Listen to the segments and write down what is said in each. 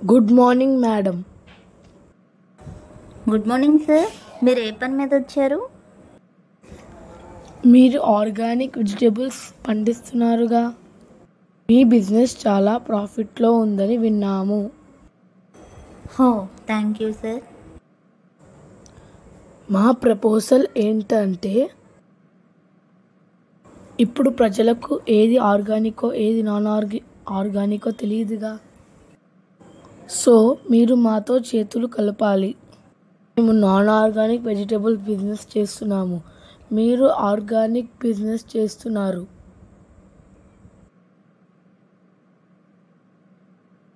Good morning madam. Good morning sir. మీరు ఏ పని మీద వచ్చారు? మీరు ఆర్గానిక్ వెజిటేబుల్స్ పండిస్తున్నారుగా, మీ బిజినెస్ చాలా ప్రాఫిట్లో ఉందని విన్నాము. హో, థ్యాంక్ యూ సార్. మా ప్రపోజల్ ఏంటంటే, ఇప్పుడు ప్రజలకు ఏది ఆర్గానికో ఏది నాన్ ఆర్గానికో తెలియదుగా. సో మీరు మాతో చేతులు కలపాలి. మేము నాన్ ఆర్గానిక్ వెజిటేబుల్ బిజినెస్ చేస్తున్నాము, మీరు ఆర్గానిక్ బిజినెస్ చేస్తున్నారు.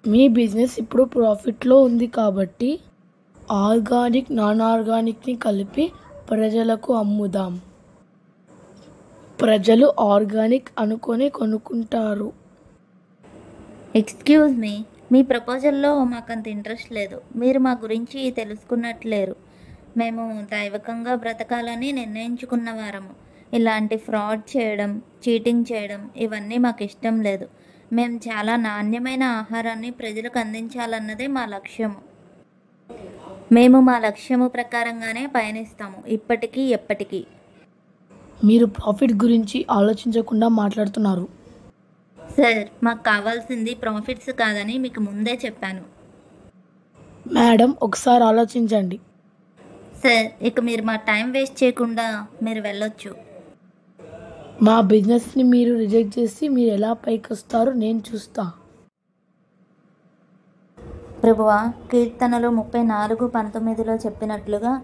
మీ బిజినెస్ ఇప్పుడు ప్రాఫిట్లో ఉంది కాబట్టి ఆర్గానిక్ నాన్ ఆర్గానిక్ని కలిపి ప్రజలకు అమ్ముదాం. ప్రజలు ఆర్గానిక్ అనుకొని కొనుక్కుంటారు. ఎక్స్క్యూజ్ మీ ప్రపోజల్లో మాకంత ఇంట్రెస్ట్ లేదు. మీరు మా గురించి తెలుసుకున్నట్లేరు. మేము దైవకంగా బ్రతకాలని నిర్ణయించుకున్న వారము. ఇలాంటి ఫ్రాడ్ చేయడం, చీటింగ్ చేయడం ఇవన్నీ మాకు ఇష్టం లేదు. మేము చాలా నాణ్యమైన ఆహారాన్ని ప్రజలకు అందించాలన్నదే మా లక్ష్యము. మేము మా లక్ష్యము ప్రకారంగానే పయనిస్తాము, ఇప్పటికీ ఎప్పటికీ. మీరు ప్రాఫిట్ గురించి ఆలోచించకుండా మాట్లాడుతున్నారు. సార్, మాకు కావాల్సింది ప్రాఫిట్స్ కాదని మీకు ముందే చెప్పాను. మేడం, ఒకసారి ఆలోచించండి. సార్, ఇక మీరు మా టైం వేస్ట్ చేయకుండా మీరు వెళ్ళొచ్చు. మా బిజినెస్ని మీరు రిజెక్ట్ చేసి మీరు ఎలా పైకి వస్తారో నేను చూస్తా. ప్రభువా, కీర్తనలు 34:19 చెప్పినట్లుగా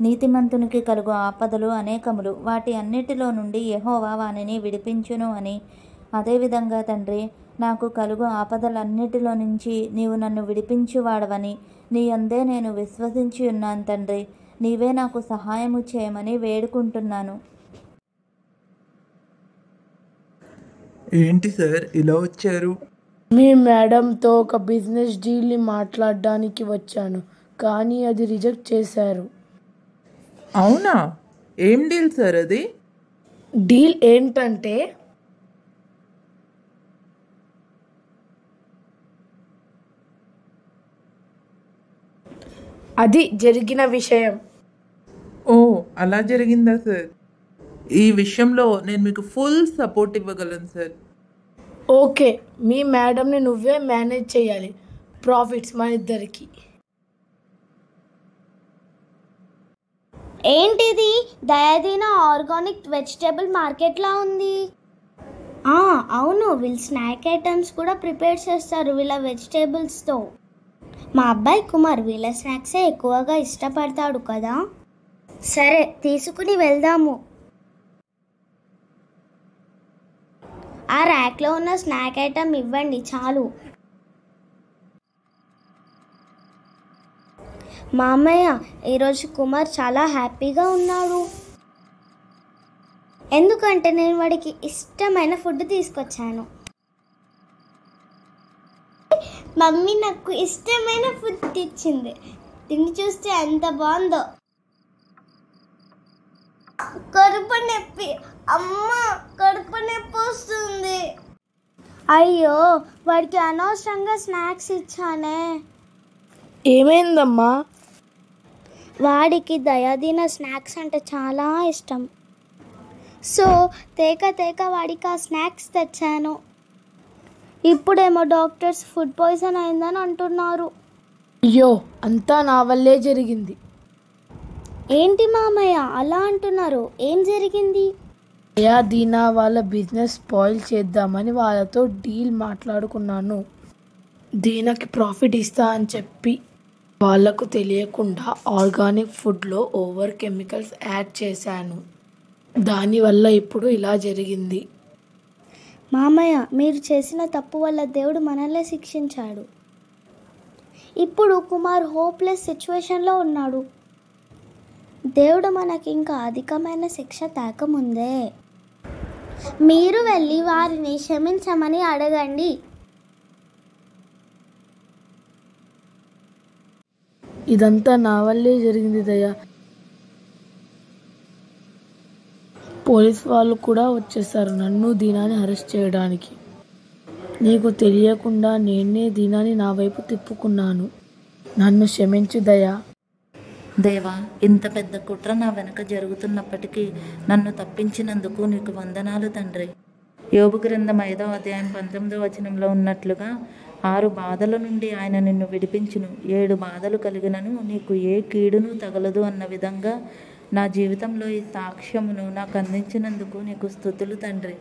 నీతిమంతునికి కలుగు ఆపదలు అనేకములు, వాటి అన్నిటిలో నుండి యెహోవా వానిని విడిపించును అని. అదేవిధంగా తండ్రి, నాకు కలుగు ఆపదలన్నిటిలో నుంచి నీవు నన్ను విడిపించువాడవని నీ యందే నేను విశ్వసించి ఉన్నాను తండ్రి. నీవే నాకు సహాయము చేయమని వేడుకుంటున్నాను. ఏంటి సార్ ఇలా వచ్చారు? మీ మేడంతో ఒక బిజినెస్ డీల్ని మాట్లాడడానికి వచ్చాను, కానీ అది రిజెక్ట్ చేశారు. అవునా? ఏం డీల్ సార్ అది? డీల్ ఏంటంటే, అది జరిగిన విషయం. ఓ, అలా జరిగిందా సార్? ఈ విషయంలో నేను మీకు ఫుల్ సపోర్ట్ ఇవ్వగలను సార్. ఓకే, మీ మేడంని నువ్వే మేనేజ్ చేయాలి. ప్రాఫిట్స్ మన ఇద్దరికి. ఏంటిది? దయాదీన ఆర్గానిక్ వెజిటేబుల్ మార్కెట్లా ఉంది. అవును, వీళ్ళు స్నాక్ ఐటమ్స్ కూడా ప్రిపేర్ చేస్తారు వీళ్ళ వెజిటేబుల్స్తో. మా అబ్బాయి కుమార్ వీళ్ళ స్నాక్సే ఎక్కువగా ఇష్టపడతాడు కదా. సరే, తీసుకుని వెళ్దాము. ఆ ర్యాక్లో ఉన్న స్నాక్ ఐటమ్ ఇవ్వండి చాలు. మామయ్య, ఈరోజు కుమార్ చాలా హ్యాపీగా ఉన్నాడు. ఎందుకంటే నేను వాడికి ఇష్టమైన ఫుడ్ తీసుకొచ్చాను. మమ్మీ నాకు ఇష్టమైన ఫుడ్ తెచ్చింది. తిని చూస్తే ఎంత బాగుందో. కడుపు నొప్పి, అమ్మ కడుపు నొప్పి వస్తుంది. అయ్యో, వాడికి అనవసరంగా స్నాక్స్ ఇచ్చానే. ఏమైందమ్మా? వాడికి దయాదీన స్నాక్స్ అంటే చాలా ఇష్టం. సో తేక వాడికి ఆ స్నాక్స్ తెచ్చాను. ఇప్పుడేమో డాక్టర్స్ ఫుడ్ పాయిజన్ అయిందని అంటున్నారు. అయ్యో, అంతా నా వల్లే జరిగింది. ఏంటి మామయ్య అలా అంటున్నారు? ఏం జరిగింది? దీనా వాళ్ళ బిజినెస్ స్పాయిల్ చేద్దామని వాళ్ళతో డీల్ మాట్లాడుకున్నాను. దీనాకి ప్రాఫిట్ ఇస్తా అని చెప్పి వాళ్ళకు తెలియకుండా ఆర్గానిక్ ఫుడ్లో ఓవర్ కెమికల్స్ యాడ్ చేశాను. దానివల్ల ఇప్పుడు ఇలా జరిగింది. మామయ్య, మీరు చేసిన తప్పు వల్ల దేవుడు మనల్ని శిక్షించాడు. ఇప్పుడు కుమార్ హోప్లెస్ సిచ్యువేషన్లో ఉన్నాడు. దేవుడు మనకి ఇంకా అధికమైన శిక్ష తాకముందే మీరు వెళ్ళి వారిని క్షమించమని అడగండి. ఇదంతా నా వల్లే జరిగింది దయా. పోలీస్ వాళ్ళు కూడా వచ్చేసారు నన్ను దీనాన్ని అరెస్ట్ చేయడానికి. నీకు తెలియకుండా నేనే దీనాన్ని నా వైపు తిప్పుకున్నాను. నన్ను క్షమించు దయా. దేవా, ఇంత పెద్ద కుట్ర నా వెనక జరుగుతున్నప్పటికీ నన్ను తప్పించినందుకు నీకు వందనాలు తండ్రి. యోబు గ్రంథం 5వ అధ్యాయం 19వ వచనంలో ఉన్నట్లుగా 6 బాధల నుండి ఆయన నిన్ను విడిపించును, 7 బాధలు కలిగినను నీకు ఏ కీడును తగలదు అన్న విధంగా నా జీవితంలో ఈ సాక్ష్యమును నాకు అందించినందుకు నీకు స్తుతులు తండ్రి.